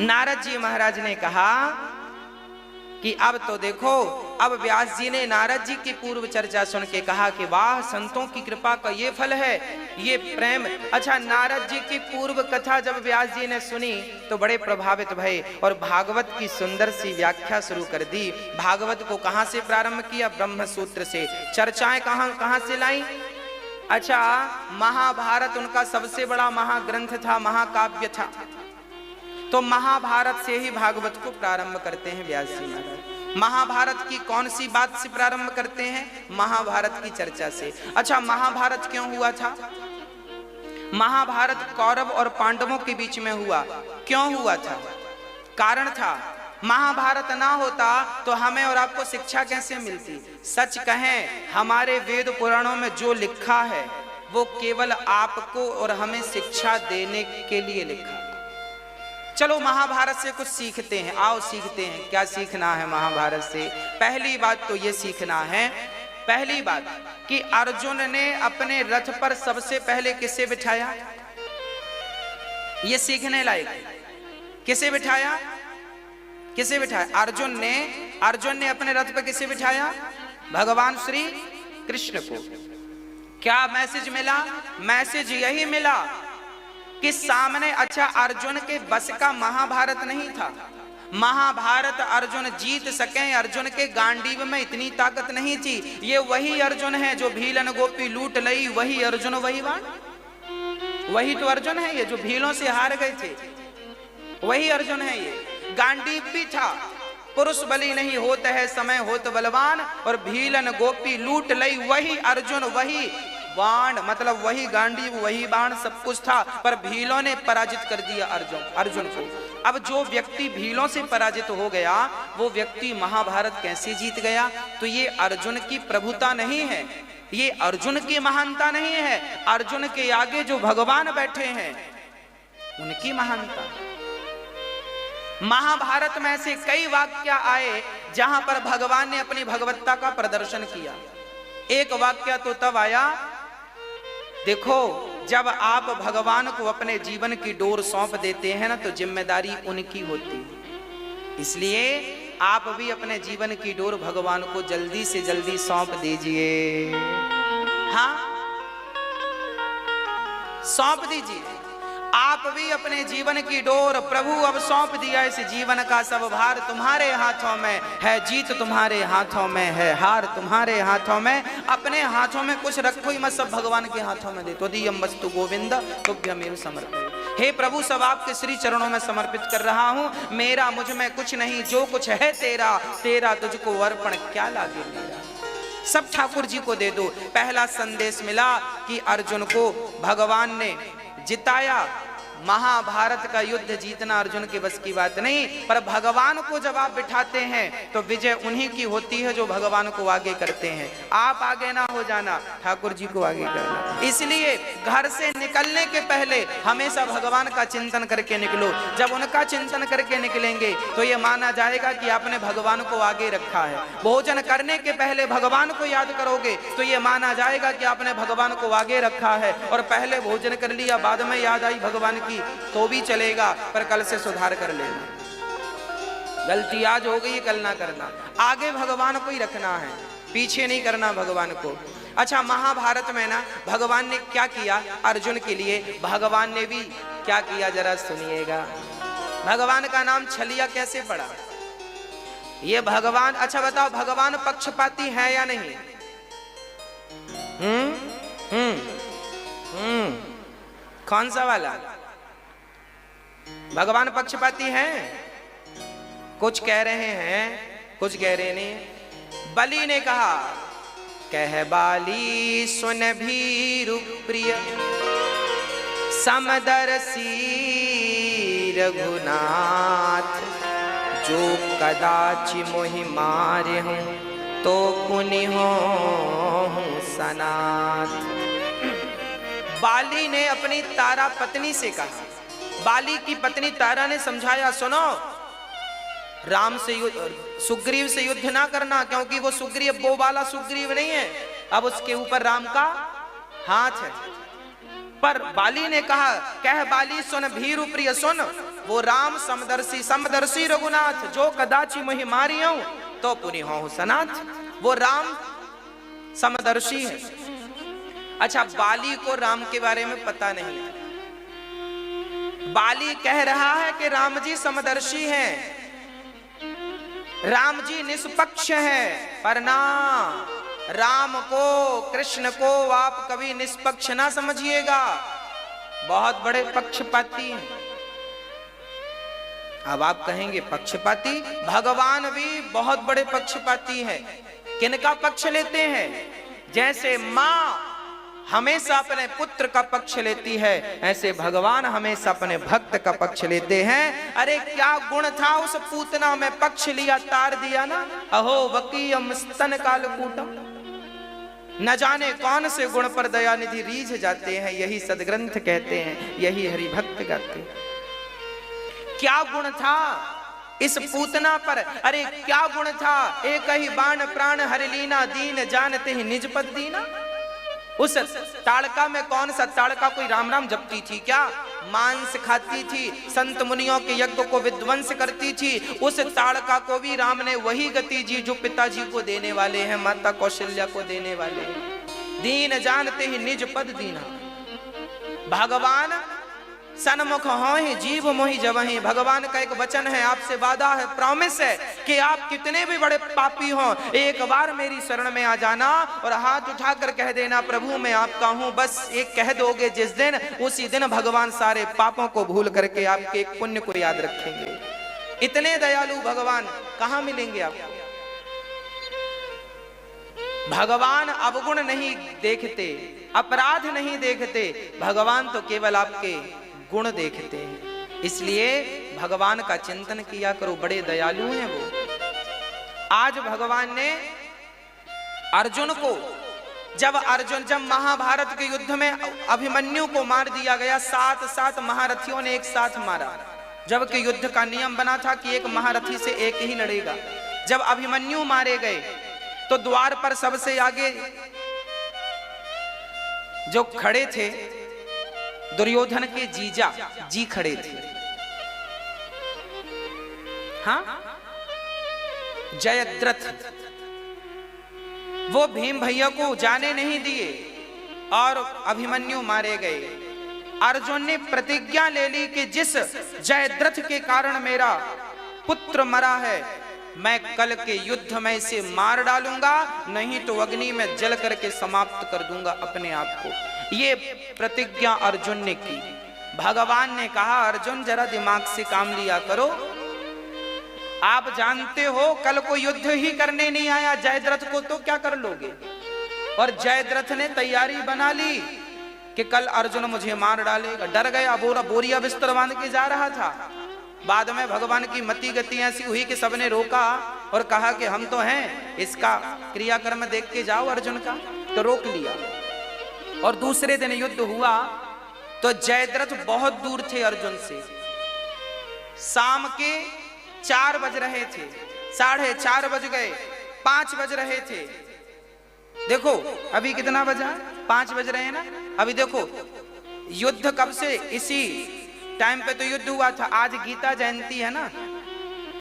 नारद जी महाराज ने कहा कि अब तो देखो, अब व्यास जी ने नारद जी की पूर्व चर्चा सुन के कहा कि वाह, संतों की कृपा का ये फल है, ये प्रेम। अच्छा, नारद जी की पूर्व कथा जब व्यास जी ने सुनी तो बड़े प्रभावित भये और भागवत की सुंदर सी व्याख्या शुरू कर दी। भागवत को कहां से प्रारंभ किया? ब्रह्म सूत्र से। चर्चाएं कहां से लाई? अच्छा, महाभारत उनका सबसे बड़ा महाग्रंथ था, महाकाव्य था, तो महाभारत से ही भागवत को प्रारंभ करते हैं व्यास जी महाराज। महाभारत की कौन सी बात से प्रारंभ करते हैं? महाभारत की चर्चा से। अच्छा, महाभारत क्यों हुआ था? महाभारत कौरव और पांडवों के बीच में हुआ। क्यों हुआ था? कारण था, महाभारत ना होता तो हमें और आपको शिक्षा कैसे मिलती? सच कहें, हमारे वेद पुराणों में जो लिखा है वो केवल आपको और हमें शिक्षा देने के लिए लिखा। चलो महाभारत से कुछ सीखते हैं, आओ सीखते हैं। क्या सीखना है महाभारत से? पहली बात तो ये सीखना है, पहली बात कि अर्जुन ने अपने रथ पर सबसे पहले किसे बिठाया? ये सीखने लायक। किसे बिठाया? किसे बिठाया? अर्जुन ने अपने रथ पर किसे बिठाया? भगवान श्री कृष्ण को। क्या मैसेज मिला? मैसेज यही मिला कि सामने, अच्छा, अर्जुन के बस का महाभारत नहीं था। महाभारत अर्जुन जीत सके, अर्जुन के गांडीव में इतनी ताकत नहीं थी। ये वही अर्जुन है जो भीलन गोपी लूट लई, वही अर्जुन वही बाण, वही तो अर्जुन है ये जो भीलों से हार गए थे, वही अर्जुन है ये। गांडीव भी था, पुरुष बलि नहीं होत है समय होत बलवान, और भीलन गोपी लूट लई, वही अर्जुन वही बाण, मतलब वही गांडीव वही बाण, सब कुछ था, पर भीलों ने पराजित कर दिया अर्जुन को। अब जो व्यक्ति भीलों से पराजित हो गया वो व्यक्ति महाभारत कैसे जीत गया? तो ये अर्जुन की प्रभुता नहीं है, ये अर्जुन की महानता नहीं है, अर्जुन के आगे जो भगवान बैठे हैं उनकी महानता। महाभारत में ऐसे कई वाक्य आए जहां पर भगवान ने अपनी भगवत्ता का प्रदर्शन किया। एक वाक्य तो तब आया, देखो, जब आप भगवान को अपने जीवन की डोर सौंप देते हैं ना तो जिम्मेदारी उनकी होती है। इसलिए आप भी अपने जीवन की डोर भगवान को जल्दी से जल्दी सौंप दीजिए। हाँ, सौंप दीजिए। आप भी अपने जीवन की डोर प्रभु अब सौंप दिया, इस जीवन का सब भार तुम्हारे हाथों में है, जीत तुम्हारे हाथों में है, हार तुम्हारे हाथों में। अपने हाथों में कुछ रखो ही मत, सब भगवान के हाथों में दे। त्वदीयं वस्तु गोविंद तुभ्यमेव समर्पयामि। हे प्रभु, सब आपके श्री चरणों में समर्पित कर रहा हूं। मेरा मुझ में कुछ नहीं, जो कुछ है तेरा, तेरा तुझको अर्पण क्या लागे मेरा। सब ठाकुर जी को दे दो। पहला संदेश मिला कि अर्जुन को भगवान ने जिताया। महाभारत का युद्ध जीतना अर्जुन के बस की बात नहीं, पर भगवान को जब आप बिठाते हैं तो विजय उन्हीं की होती है जो भगवान को आगे करते हैं। आप आगे ना हो जाना, ठाकुर जी को आगे करना। इसलिए घर से निकलने के पहले हमेशा भगवान का चिंतन करके निकलो। जब उनका चिंतन करके निकलेंगे तो ये माना जाएगा कि आपने भगवान को आगे रखा है। भोजन करने के पहले भगवान को याद करोगे तो ये माना जाएगा कि आपने भगवान को आगे रखा है। और पहले भोजन कर लिया, बाद में याद आई भगवान तो भी चलेगा, पर कल से सुधार कर लेना। गलती आज हो गई, कल ना करना। आगे भगवान को ही रखना है, पीछे नहीं करना भगवान को। अच्छा, महाभारत में ना भगवान ने क्या किया अर्जुन के लिए? भगवान ने भी क्या किया जरा सुनिएगा। भगवान का नाम छलिया कैसे पड़ा? ये भगवान, अच्छा बताओ, भगवान पक्षपाती है या नहीं? कौन सा वाला? भगवान पक्षपाती हैं? कुछ कह रहे हैं, कुछ कह रहे नहीं। बलि ने कहा, कह बाली सुन भीरु प्रिय समदर्शी रघुनाथ, जो कदाचि मोहि मारे हूं तो पुनि हूं सनाथ। बाली ने अपनी तारा पत्नी से कहा। बाली की पत्नी तारा ने समझाया, सुनो, राम से सुग्रीव से युद्ध ना करना, क्योंकि वो सुग्रीव वो वाला सुग्रीव नहीं है, अब उसके ऊपर राम का हाथ है। पर बाली ने कहा, कह बाली सुन भीरु प्रिय सुन, वो राम समदर्शी, समदर्शी रघुनाथ, जो कदाचि मोहि मारियो तो पुनि होहु सनाथ। वो राम समदर्शी है। अच्छा, बाली को राम के बारे में पता नहीं। बाली कह रहा है कि राम जी समदर्शी हैं, राम जी निष्पक्ष हैं, पर ना, राम को, कृष्ण को आप कभी निष्पक्ष ना समझिएगा, बहुत बड़े पक्षपाती हैं। अब आप कहेंगे पक्षपाती, भगवान भी बहुत बड़े पक्षपाती हैं। किनका पक्ष लेते हैं? जैसे मां हमेशा अपने पुत्र का पक्ष लेती है, ऐसे भगवान हमेशा अपने भक्त का पक्ष लेते हैं। अरे क्या गुण था उस पूतना में, पक्ष लिया तार दिया ना। अहो वकीयम स्तन कालकूटम, न जाने कौन से गुण पर दयानिधि रीझ जाते हैं, यही सदग्रंथ कहते हैं, यही हरि भक्त गाते हैं। क्या गुण था इस पूतना पर? अरे क्या गुण था, एक ही बाण प्राण हरि लीना, दीन जानते ही निज पद दीना। उस ताड़का में कौन सा ताड़का कोई राम राम जपती थी क्या? मांस खाती थी, संत मुनियों के यज्ञ को विध्वंस करती थी। उस ताड़का को भी राम ने वही गति जी जो पिताजी को देने वाले हैं, माता कौशल्या को देने वाले हैं। दीन जानते ही निज पद दीना। भगवान सन्मुख होहि जीव मोहि जबहि, भगवान का एक वचन है, आपसे वादा है, प्रॉमिस है कि आप कितने भी बड़े पापी हों, एक बार मेरी शरण में आ जाना और हाथ उठाकर कह देना प्रभु मैं आपका हूं। बस एक कह दोगे जिस दिन, उसी दिन भगवान सारे पापों को भूल करके आपके एक पुण्य को याद रखेंगे। इतने दयालु भगवान कहां मिलेंगे आपको? भगवान अवगुण नहीं देखते, अपराध नहीं देखते, भगवान तो केवल आपके गुण देखते हैं। इसलिए भगवान का चिंतन किया करो, बड़े दयालु हैं वो। आज भगवान ने अर्जुन को, जब महाभारत के युद्ध में अभिमन्यु को मार दिया गया, 7 महारथियों ने एक साथ मारा, जबकि युद्ध का नियम बना था कि एक महारथी से एक ही लड़ेगा। जब अभिमन्यु मारे गए तो द्वार पर सबसे आगे जो खड़े थे दुर्योधन के जीजा जी खड़े थे। हाँ, जयद्रथ, वो भीम भैया को जाने नहीं दिए और अभिमन्यु मारे गए। अर्जुन ने प्रतिज्ञा ले ली कि जिस जयद्रथ के कारण मेरा पुत्र मरा है, मैं कल के युद्ध में इसे मार डालूंगा, नहीं तो अग्नि में जल करके समाप्त कर दूंगा अपने आप को। ये प्रतिज्ञा अर्जुन ने की। भगवान ने कहा अर्जुन जरा दिमाग से काम लिया करो, आप जानते हो कल को युद्ध ही करने नहीं आया जयद्रथ को, तो क्या कर लोगे? और जयद्रथ ने तैयारी बना ली कि कल अर्जुन मुझे मार डालेगा। डर गया, बोरिया बिस्तर बांध के जा रहा था। बाद में भगवान की मति गति ऐसी हुई कि सबने रोका और कहा कि हम तो हैं, इसका क्रियाकर्म देख के जाओ अर्जुन का, तो रोक लिया। और दूसरे दिन युद्ध हुआ तो जयद्रथ बहुत दूर थे अर्जुन से। शाम के 4 बज रहे थे, 4:30 बज गए, 5 बज रहे थे। देखो अभी कितना बजा, 5 बज रहे हैं ना। अभी देखो युद्ध कब से, इसी टाइम पे तो युद्ध हुआ था। आज गीता जयंती है ना,